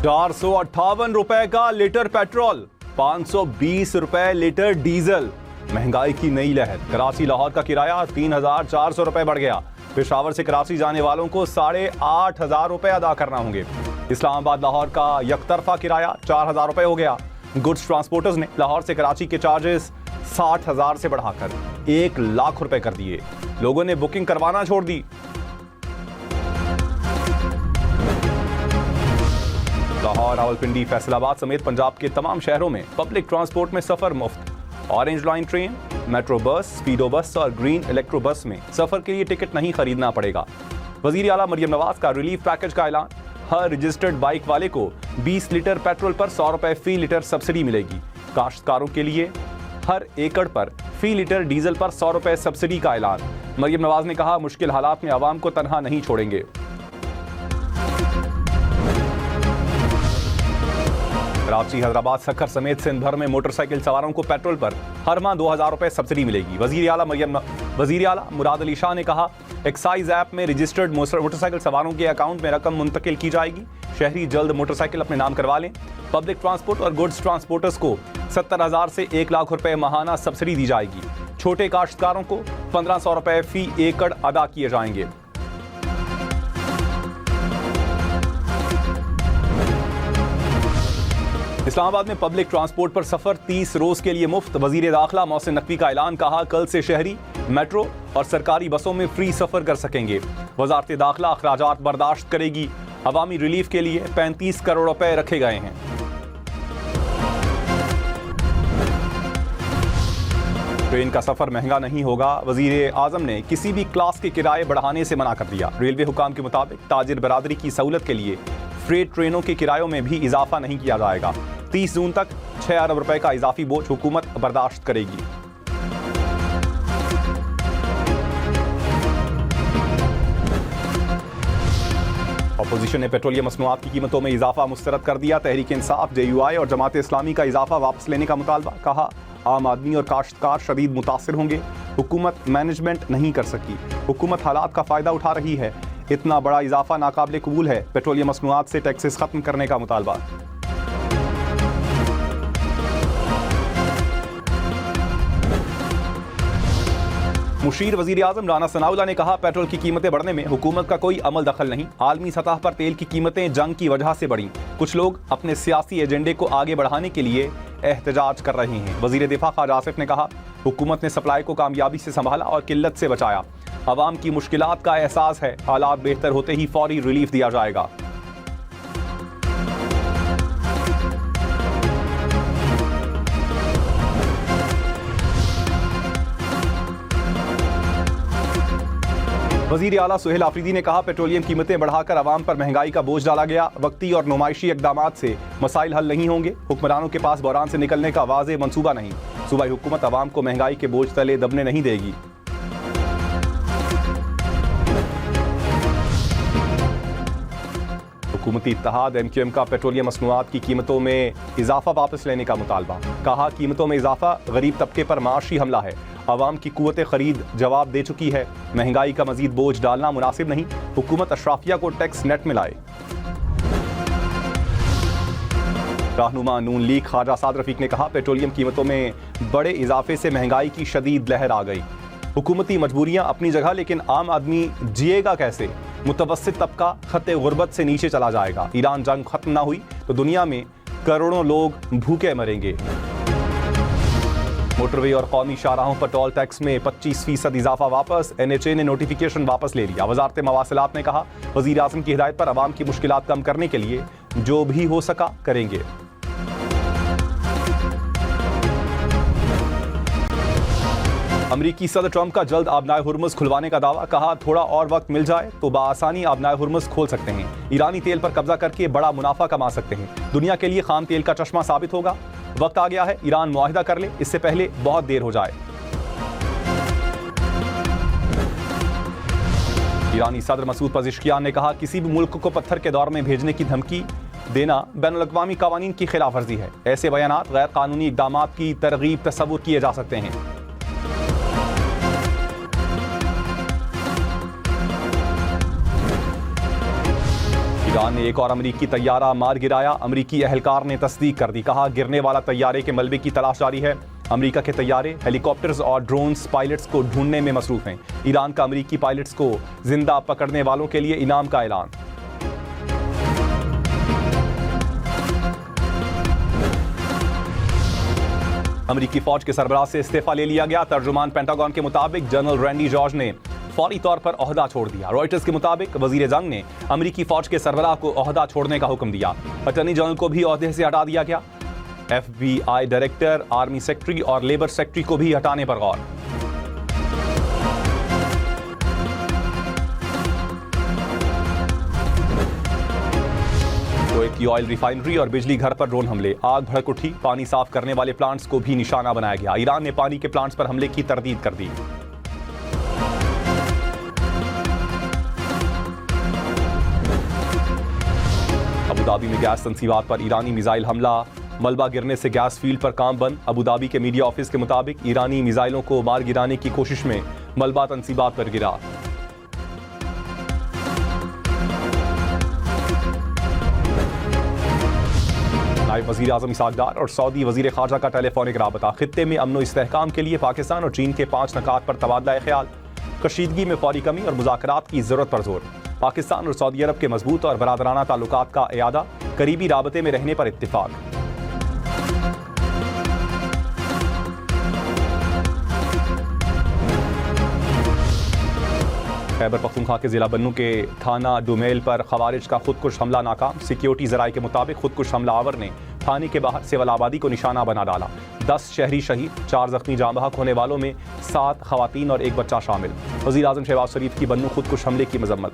₹458 का litre petrol, ₹520 litre diesel. महंगाई की नई लहर। कराची लाहौर का किराया ₹3,400 बढ़ गया। पेशावर से कराची जाने वालों को ₹8,500 अदा करना होंगे। इस्लामाबाद लाहौर का यकतरफा किराया ₹4,000 हो गया। गुड्स ट्रांसपोर्टर्स ने लाहौर से कराची के चार्जेस 60,000 से बढ़ाकर ₹1,00,000 कर दिए। लोगों ने बुकिंग करवाना छोड़ दी। लाहौर, रावलपिंडी, फैसलाबाद समेत पंजाब के तमाम शहरों में पब्लिक ट्रांसपोर्ट में सफर मुफ्त। Orange line train, metro bus, स्पीडो बस और ग्रीन इलेक्ट्रो बस में सफर के लिए टिकट नहीं खरीदना पड़ेगा। वजीर आला मरियम नवाज का रिलीफ पैकेज का ऐलान। हर रजिस्टर्ड बाइक वाले को 20 लीटर पेट्रोल पर ₹100 फी लीटर सब्सिडी मिलेगी। काश्तकारों के लिए हर एकड़ पर फी लीटर डीजल पर ₹100 सब्सिडी का ऐलान। मरियम नवाज ने कहा, मुश्किल हालात में आवाम को तनहा नहीं छोड़ेंगे। कराची, हैदराबाद, सक्खर समेत सिंध भर में मोटरसाइकिल सवारों को पेट्रोल पर हर माह ₹2,000 सब्सिडी मिलेगी। वजीर आला मुराद अली शाह ने कहा, एक्साइज ऐप में रजिस्टर्ड मोटरसाइकिल सवारों के अकाउंट में रकम मुंतकिल की जाएगी। शहरी जल्द मोटरसाइकिल अपने नाम करवा लें। पब्लिक ट्रांसपोर्ट और गुड्स ट्रांसपोर्टर्स को 70,000 से ₹1,00,000 माहाना सब्सिडी दी जाएगी। छोटे काश्तकारों को ₹1,500 फी एकड़ अदा किए जाएंगे। इस्लामाबाद में पब्लिक ट्रांसपोर्ट पर सफर 30 रोज के लिए मुफ्त। वजीर दाखिला मोहसिन नकवी का ऐलान। कहा, कल से शहरी मेट्रो और सरकारी बसों में फ्री सफर कर सकेंगे। वजारत दाखिला अखराजात बर्दाश्त करेगी। अवामी रिलीफ के लिए 35 करोड़ रुपए रखे गए हैं। ट्रेन का सफर महंगा नहीं होगा। वजीर आजम ने किसी भी क्लास के किराए बढ़ाने से मना कर दिया। रेलवे हुकाम के मुताबिक ताजिर बरादरी की सहूलत के लिए फ्रेट ट्रेनों के किरायों में भी इजाफा नहीं किया जाएगा। 30 जून तक 6 अरब रुपए का इजाफी बोझ हुकूमत बर्दाश्त करेगी। अपोजिशन ने पेट्रोलियम मसनूआत की कीमतों में इजाफा मुस्तरद कर दिया। तहरीक इंसाफ, JUI और जमात इस्लामी का इजाफा वापस लेने का मुतालबा। कहा, आम आदमी और काश्तकार शदीद मुतासिर होंगे। हुकूमत मैनेजमेंट नहीं कर सकी। हुकूमत हालात का फायदा उठा रही है। इतना बड़ा इजाफा नाकाबिले कबूल है। पेट्रोलियम मसनूआत से टैक्सेस खत्म करने का मुतालबा। मुशीर वजीर आजम राना सनाउल्लाह ने कहा, पेट्रोल की कीमतें बढ़ने में हुकूमत का कोई अमल दखल नहीं। आलमी सतह पर तेल की कीमतें जंग की वजह से बढ़ी। कुछ लोग अपने सियासी एजेंडे को आगे बढ़ाने के लिए एहतजाज कर रहे हैं। वजीर दिफा ख्वाजा आसिफ ने कहा, हुकूमत ने सप्लाई को कामयाबी से संभाला और किल्लत से बचाया। अवाम की मुश्किलात का एहसास है। हालात बेहतर होते ही फौरी रिलीफ दिया जाएगा। वजीर आला सुहेल आफरीदी ने कहा, पेट्रोलियम कीमतें बढ़ाकर अवाम पर महंगाई का बोझ डाला गया। वक्ती और नुमाइशी इक़दामात से मसाइल हल नहीं होंगे। हुक्मरानों के पास बहरान से निकलने का वाज़ेह मंसूबा नहीं। सूबाई हुकूमत अवाम को महंगाई के बोझ तले दबने नहीं देगी। हुकूमती इत्तेहाद MQM का पेट्रोलियम मसनूआत की कीमतों में इजाफा वापस लेने का मुतालबा। कहा, कीमतों में इजाफा गरीब तबके पर माशी हमला है। अवाम की कुव्वत खरीद जवाब दे चुकी है। महंगाई का मजीद बोझ डालना मुनासिब नहीं। हुकूमत अशराफिया को टैक्स नेट में लाए। रहनुमा नून लीग ख्वाजा साद रफीक ने कहा, पेट्रोलियम कीमतों में बड़े इजाफे से महंगाई की शदीद लहर आ गई। हुकूमती मजबूरियां अपनी जगह, लेकिन आम आदमी जिएगा कैसे? मुतवस्सित तबका खत्ते गुर्बत से नीचे चला जाएगा। ईरान जंग खत्म ना हुई तो दुनिया में करोड़ों लोग भूखे मरेंगे। मोटरवे और कौमी शाहराहों पर टोल टैक्स में 25% इजाफा वापस। NHA ने नोटिफिकेशन वापस ले लिया। वजारत मवासिलात ने कहा, वजीर आज़म की हिदायत पर अवाम की मुश्किलात कम करने के लिए जो भी हो सका करेंगे। अमरीकी सदर ट्रंप का जल्द आबनाए हुर्मुज़ खुलवाने का दावा। कहा, थोड़ा और वक्त मिल जाए तो बाआसानी आबनाए हुर्मुज़ खोल सकते हैं। ईरानी तेल पर कब्जा करके बड़ा मुनाफा कमा सकते हैं। दुनिया के लिए खाम तेल का चश्मा साबित होगा। वक्त आ गया है ईरान मुआहिदा कर ले, इससे पहले बहुत देर हो जाए। ईरानी सदर मसूद पज़ेश्कियान ने कहा, किसी भी मुल्क को पत्थर के दौर में भेजने की धमकी देना बैनुल-अक़वामी कानून की खिलाफ वर्जी है। ऐसे बयानात गैर कानूनी इक़दामात की तरगीब तस्वुर किए जा सकते हैं। ईरान ने एक और अमरीकी तैयारा मार गिराया। अमरीकी एहलकार ने तस्दीक कर दी। कहा गिरने वाला तैयारे के मलबे की तलाश जारी है। अमेरिका के तैयारे, हेलीकॉप्टर्स और ड्रोन्स पायलट्स को ढूंढने में मसरूफ हैं। ईरान का अमरीकी पायलट्स को जिंदा पकड़ने वालों के लिए इनाम का ऐलान। अमरीकी फौज के सरबराह से इस्तीफा ले लिया गया। तर्जुमान पेंटागन के मुताबिक जनरल रैंडी जॉर्ज ने फौरी तौर पर ओहदा छोड़ दिया। रॉयटर्स के मुताबिक वजीर जंग ने अमरीकी फौज के सरबराह को ओहदा छोड़ने का हुक्म दिया। अटॉर्नी जनरल को भी ओहदे से हटा दिया गया। FBI डायरेक्टर, आर्मी सेक्रेटरी और लेबर सेक्रेटरी को भी हटाने पर गौर। कुवैत की ऑयल रिफाइनरी और बिजली घर पर ड्रोन हमले, आग भड़क उठी। पानी साफ करने वाले प्लांट्स को भी निशाना बनाया गया। ईरान ने पानी के प्लांट्स पर हमले की तरदीद कर दी। अबुधाबी में गैस तंसीबात पर ईरानी मिसाइल हमला, मलबा गिरने से गैस फील्ड पर काम बंद। अबुधाबी के मीडिया ऑफिस के मुताबिक ईरानी मिसाइलों को मार गिराने की कोशिश में मलबा तंसीबात पर गिरा। नायब वजीर आजम इसहाक डार और सऊदी वजीर खारजा का टेलीफोनिक राबता। खित्ते में अमन व इस्तेहकाम के लिए पाकिस्तान और चीन के 5 नुकात पर तबादला ख्याल। कशीदगी में फौरी कमी और मुज़ाकरात की जरूरत पर जोर। पाकिस्तान और सऊदी अरब के मजबूत और बरादराना ताल्लुकात का इयादा, करीबी राबते में रहने पर इत्तिफाक। खैबर पख्तूनख्वा के जिला बन्नू के थाना डुमेल पर खवारिज का खुदकुश हमला नाकाम। सिक्योरिटी जराये के मुताबिक खुदकुश हमलावर ने थाने के बाहर सिविल आबादी को निशाना बना डाला। 10 शहरी शहीद, 4 जख्मी। जाँ बहक होने वालों में 7 खवातीन और 1 बच्चा शामिल। वज़ीर आज़म शहबाज शरीफ की बन्नू खुदकुश हमले की मजम्मत।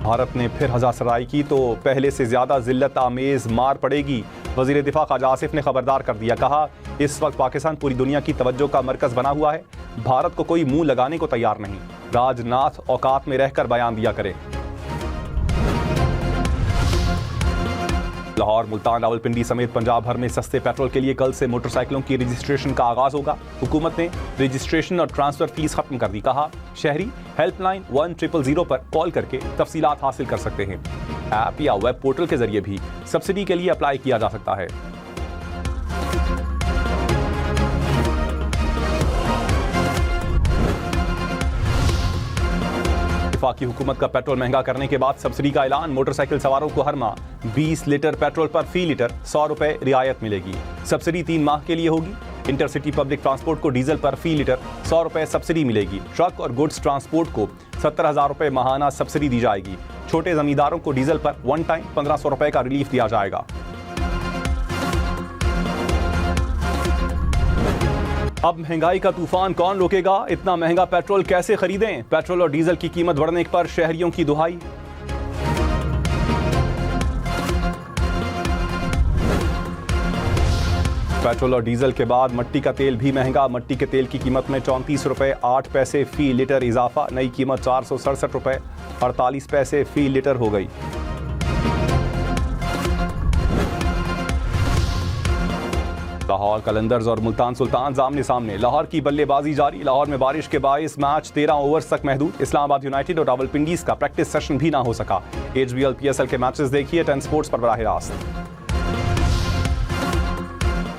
भारत ने फिर हज़ारसराई की तो पहले से ज्यादा जिल्लत आमेज मार पड़ेगी। वज़ीर दिफा ख्वाजा आसिफ ने खबरदार कर दिया। कहा इस वक्त पाकिस्तान पूरी दुनिया की तवज्जो का मरकज बना हुआ है। भारत को कोई मुंह लगाने को तैयार नहीं। राजनाथ औकात में रहकर बयान दिया करे। लाहौर, मुल्तान, रावलपिंडी समेत पंजाब भर में सस्ते पेट्रोल के लिए कल से मोटरसाइकिलों की रजिस्ट्रेशन का आगाज होगा। हुकूमत ने रजिस्ट्रेशन और ट्रांसफर फीस खत्म कर दी। कहा शहरी हेल्पलाइन 1000 पर कॉल करके तफसीलात हासिल कर सकते हैं। ऐप या वेब पोर्टल के जरिए भी सब्सिडी के लिए अप्लाई किया जा सकता है। वफाकी हुकूमत का पेट्रोल महंगा करने के बाद सब्सिडी का ऐलान। मोटरसाइकिल सवारों को हर माह 20 लीटर पेट्रोल पर फी लीटर 100 रुपए रियायत मिलेगी। सब्सिडी 3 माह के लिए होगी। इंटरसिटी पब्लिक ट्रांसपोर्ट को डीजल पर फी लीटर 100 रुपए सब्सिडी मिलेगी। ट्रक और गुड्स ट्रांसपोर्ट को 70,000 रुपए माहाना सब्सिडी दी जाएगी। छोटे जमींदारों को डीजल पर वन टाइम 1500 रुपए का रिलीफ दिया जाएगा। अब महंगाई का तूफान कौन रोकेगा? इतना महंगा पेट्रोल कैसे खरीदें? पेट्रोल और डीजल की कीमत बढ़ने पर शहरियों की दुहाई। पेट्रोल और डीजल के बाद मट्टी का तेल भी महंगा। मट्टी के तेल की कीमत में 34 रुपए 8 पैसे फी लीटर इजाफा। नई कीमत 467 रुपए 48 पैसे फी लीटर हो गई। लाहौर कलंदर्स और मुल्तान सुल्तान आमने सामने। लाहौर की बल्लेबाजी जारी। लाहौर में बारिश के बायस मैच 13 ओवर्स तक महदूद। इस्लामाबाद यूनाइटेड और रावलपिंडीज का प्रैक्टिस सेशन भी ना हो सका। HBL PSL के मैचेस देखिए 10 स्पोर्ट्स पर बराह रास्त।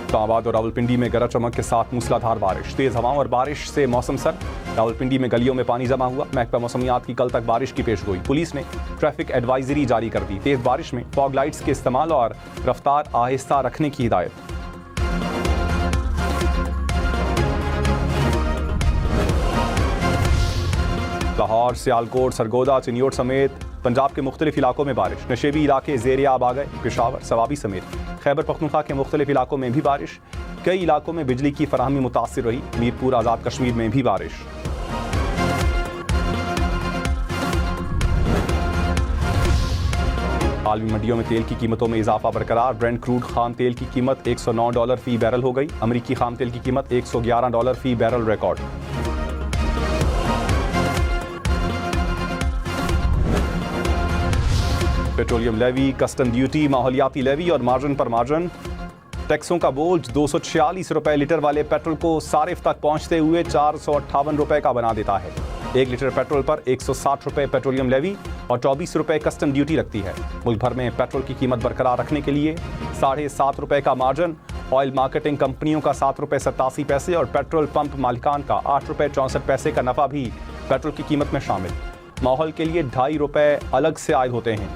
इस्लामाबाद और रावलपिंडी में गरज चमक के साथ मूसलाधार बारिश। तेज हवाओं और बारिश से मौसम सर्द। रावलपिंडी में गलियों में पानी जमा हुआ। महकमा मौसमियात की कल तक बारिश की पेशगोई। पुलिस ने ट्रैफिक एडवाइजरी जारी कर दी। तेज बारिश में फॉग लाइट्स के इस्तेमाल और रफ्तार आहिस्ता रखने की हिदायत। लाहौर, सियालकोट, सरगोदा, चिन्योट समेत पंजाब के मुख्तलिफ इलाकों में बारिश। नशेबी इलाके ज़ेर आब आ गए। पेशावर, सवाबी समेत खैबर पख्तूनख्वा के मुख्तलिफ इलाकों में भी बारिश। कई इलाकों में बिजली की फराहमी मुतासिर रही। मीरपुर, आज़ाद कश्मीर में भी बारिश। आलमी मंडियों में तेल की कीमतों में इजाफा बरकरार। ब्रेंट क्रूड खाम तेल की कीमत $109 फी बैरल हो गई। अमरीकी खाम तेल की कीमत $111 फी barrel record. Petroleum levy, custom duty, माहौलियाती लेवी और मार्जिन पर मार्जिन। टैक्सों का बोझ 246 रुपए लीटर वाले पेट्रोल को सारिफ तक पहुंचते हुए 458 रुपए का बना देता है। 1 लीटर पेट्रोल पर 160 रुपये पेट्रोलियम लेवी और 24 रुपये कस्टम ड्यूटी लगती है। मुल्क भर में पेट्रोल की कीमत बरकरार रखने के लिए 7.5 रुपये का मार्जिन, ऑयल मार्केटिंग कंपनियों का 7 रुपये 87 पैसे और पेट्रोल पंप मालिकान का 8 रुपये 64 पैसे का नफा भी पेट्रोल की कीमत में शामिल। माहौल के लिए 2.5 रुपये अलग से आयद होते हैं।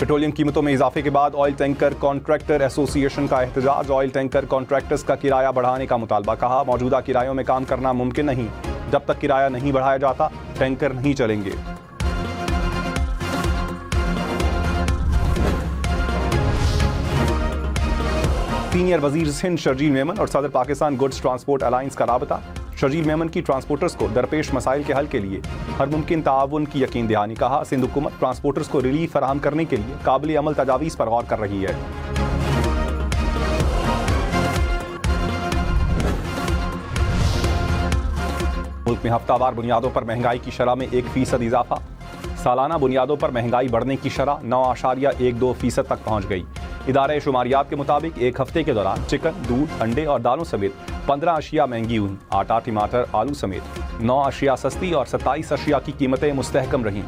पेट्रोलियम कीमतों में इजाफे के बाद ऑयल टैंकर कॉन्ट्रैक्टर एसोसिएशन का एहतजाज। ऑयल टैंकर कॉन्ट्रैक्टर्स का किराया बढ़ाने का मुतालबा। कहा, मौजूदा किरायों में काम करना मुमकिन नहीं। जब तक किराया नहीं बढ़ाया जाता टैंकर नहीं चलेंगे। सीनियर वजीर सिंध शर्जील मेमन और सदर पाकिस्तान गुड्स ट्रांसपोर्ट अलायंस का राबता। शर्जील मेमन की ट्रांसपोर्टर्स को दरपेश मसाइल के हल के लिए हर मुमकिन ताउन की यकीन दहानी। कहा, सिंध हुकूमत ट्रांसपोर्टर्स को रिलीफ फराहम करने के लिए काबिल अमल तजावीज़ पर गौर कर रही है। मुल्क में हफ्तावार बुनियादों पर महंगाई की शरह में 1% इजाफा। सालाना बुनियादों पर महंगाई बढ़ने की शरह 9.12% तक पहुंच गई। इदारे शुमारियात के मुताबिक एक हफ्ते के दौरान चिकन, दूध, अंडे और दालों समेत 15 अशिया महंगी हुई। आटा, टमाटर, आलू समेत 9 अशिया सस्ती और 27 अशिया की कीमतें मुस्तहकम रहीं।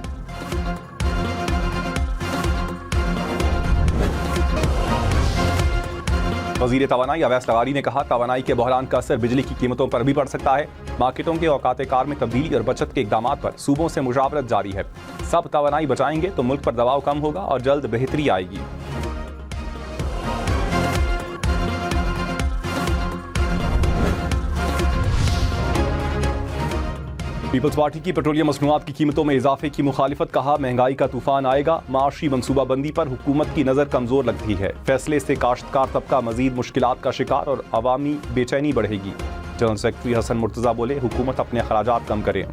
वजीर तवानाई अवैस लगारी ने कहा, तवानाई के बहरान का असर बिजली की कीमतों पर भी पड़ सकता है। मार्केटों के औकात कार में तब्दीली और बचत के इकदाम पर सूबों से मुशावरत जारी है। सब तवानाई बचाएंगे तो मुल्क पर दबाव कम होगा और जल्द बेहतरी आएगी। पीपल्स पार्टी की पेट्रोलियम मसनूआत की कीमतों में इजाफे की मुखालिफत। कहा, महंगाई का तूफान आएगा। माशी मनसूबाबंदी पर हुकूमत की नज़र कमज़ोर लगती है। फैसले से काश्तकार तबका मजीद मुश्किलात का शिकार और अवामी बेचैनी बढ़ेगी। जनरल सेक्रेटरी हसन मुर्तज़ा बोले, हुकूमत अपने अखराजात कम करे।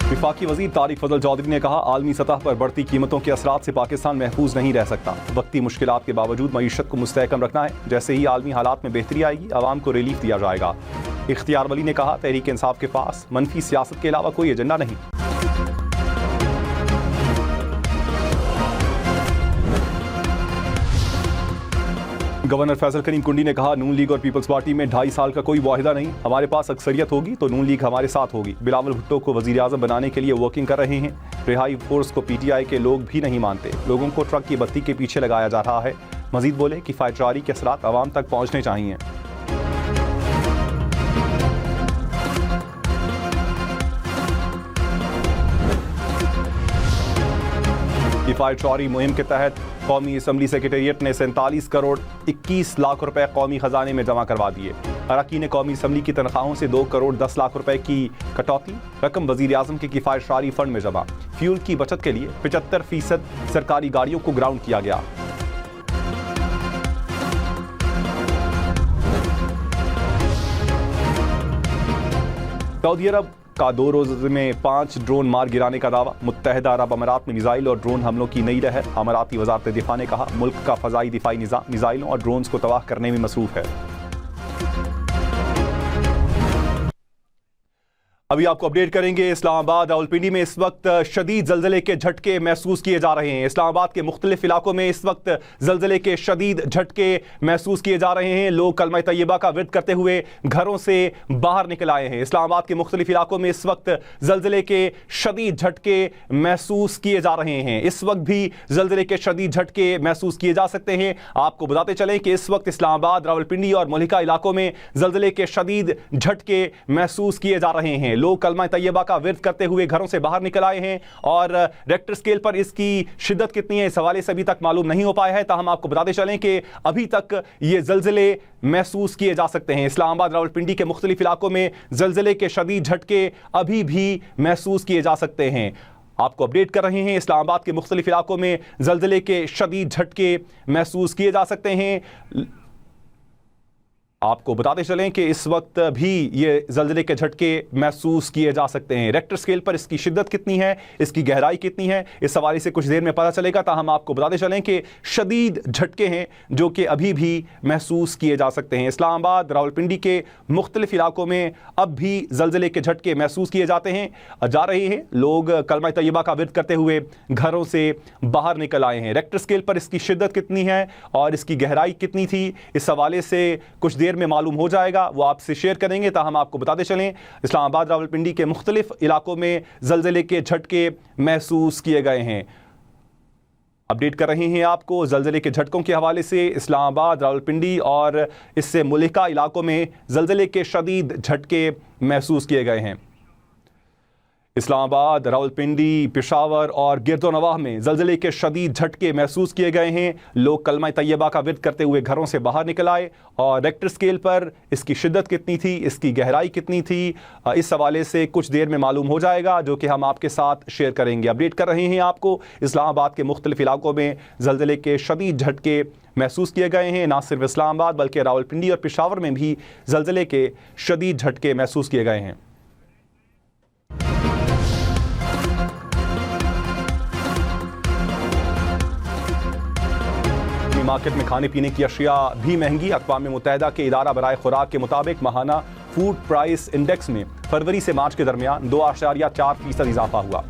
विफाकी वजीर तारिक फजल चौधरी ने कहा, आलमी सतह पर बढ़ती कीमतों के असरात से पाकिस्तान महफूज नहीं रह सकता। वक्ती मुश्किलात के बावजूद मईशत को मुस्तहकम रखना है। जैसे ही आलमी हालात में बेहतरी आएगी आवाम को रिलीफ दिया जाएगा। इख्तियार वली ने कहा, तहरीक इंसाफ के पास मनफी सियासत के अलावा कोई एजेंडा नहीं। गवर्नर फैसल करीम कुंडी ने कहा, नून लीग और पीपल्स पार्टी में 2.5 साल का कोई वाहिदा नहीं। हमारे पास अक्सरियत होगी तो नून लीग हमारे साथ होगी। बिलावल भुट्टो को वजीर आज़म बनाने के लिए वर्किंग कर रहे हैं। रिहाई फोर्स को PTI के लोग भी नहीं मानते। लोगों को ट्रक की बत्ती के पीछे लगाया जा रहा है। मजीद बोले, किफायतजारी के असरात आवाम तक पहुँचने चाहिए। किफायतजारी मुहिम के तहत कौमी असम्बली सेक्रेटेरिएट ने 47 करोड़ 21 लाख रुपए कौमी खजाने में जमा करवा दिए। अरकान कौमी असम्बली की तनख्वाहों से 2 करोड़ 10 लाख रुपए की कटौती। रकम वजीर आज़म के किफायतजारी फंड में जमा। फ्यूल की बचत के लिए 75% सरकारी गाड़ियों को ग्राउंड किया गया। सऊदी अरब का 2 रोज़ में 5 ड्रोन मार गिराने का दावा। मुत्तहदा अरब अमारात में मिसाइल और ड्रोन हमलों की नई लहर। अमाराती वज़ारत दिफा ने कहा, मुल्क का फ़ज़ाई दिफाई निज़ाम मिसाइलों और ड्रोन्स को तबाह करने में मसरूफ़ है। अभी आपको अपडेट करेंगे। इस्लामाबाद रावलपिंडी में इस वक्त शदीद ज़लज़ले के झटके महसूस किए जा रहे हैं। इस्लामाबाद के मुख्तलिफ इलाकों में इस वक्त ज़लज़ले के शदीद झटके महसूस किए जा रहे हैं। लोग कलमा तैयबा का विर्द करते हुए घरों से बाहर निकल आए हैं। इस्लामाबाद के मुख्तलिफ इलाकों में इस वक्त ज़लज़ले के शदीद झटके महसूस किए जा रहे हैं। इस वक्त भी ज़लज़ले के शदीद झटके महसूस किए जा सकते हैं। आपको बताते चलें कि इस वक्त इस्लामाबाद, रावलपिंडी और मुल्हिका इलाकों में ज़लज़ले के शदीद झटके महसूस किए जा रहे हैं। लोग कलमा तैयबा का विर्द करते हुए घरों से बाहर निकल आए हैं और रेक्टर स्केल पर इसकी शिद्दत कितनी है इस हवाले से अभी तक मालूम नहीं हो पाया है। ताहम आपको बताते चलें कि अभी तक ये ज़लज़ले महसूस किए जा सकते हैं। इस्लामाबाद रावलपिंडी के मुख्तलिफ इलाकों में ज़लज़ले के शदीद झटके अभी भी महसूस किए जा सकते हैं। आपको अपडेट कर रहे हैं। इस्लामाबाद के मुख्तलिफ इलाकों में ज़लज़ले के शदीद झटके महसूस किए जा सकते हैं। आपको बताते चलें कि इस वक्त भी ये ज़लज़ले के झटके महसूस किए जा सकते हैं। रेक्टर स्केल पर इसकी शिद्दत कितनी है, इसकी गहराई कितनी है, इस हवाले से कुछ देर में पता चलेगा। ताहम आपको बताते चलें कि शदीद झटके हैं जो कि अभी भी महसूस किए जा सकते हैं। इस्लामाबाद, रावलपिंडी के मुख्तलिफ इलाकों में अब भी ज़लज़ले के झटके महसूस किए जाते हैं जा रहे हैं। लोग कलमा तैयबा का विर्द करते हुए घरों से बाहर निकल आए हैं। रेक्टर स्केल पर इसकी शिद्दत कितनी है और इसकी गहराई कितनी थी, इस हवाले से कुछ देर में मालूम हो जाएगा, वो आपसे शेयर करेंगे। ताहम आपको बताते चलें इस्लामाबाद, रावलपिंडी के मुख्तलिफ इलाकों में ज़लज़ले के झटके महसूस किए गए हैं। अपडेट कर रहे हैं आपको ज़लज़ले के झटकों के हवाले से। इस्लामाबाद, रावलपिंडी और इससे मुल्हिका इलाकों में ज़लज़ले के शदीद झटके महसूस किए गए हैं। इस्लामाबाद, रावलपिंडी, पेशावर और गिरदोनवाह में ज़लज़ले के शदीद झटके महसूस किए गए हैं। लोग कलमा तैयबा का विर्द करते हुए घरों से बाहर निकल आए और रेक्टर स्केल पर इसकी शिद्दत कितनी थी, इसकी गहराई कितनी थी, इस हवाले से कुछ देर में मालूम हो जाएगा, जो कि हम आपके साथ शेयर करेंगे। अपडेट कर रहे हैं आपको इस्लामाबाद के मुख्तलिफ इलाकों में ज़लज़ले के शदीद झटके महसूस किए गए हैं। ना सिर्फ इस्लामाबाद बल्कि रावलपिंडी और पेशावर में भी ज़लज़ले के शदीद झटके महसूस किए गए हैं। मार्केट में खाने पीने की अशिया भी महंगी। अक़वाम मुत्तहिदा के इदारा बराए खुराक के मुताबिक माहाना फूड प्राइस इंडेक्स में फरवरी से मार्च के दरमियान 2.4% इजाफा हुआ।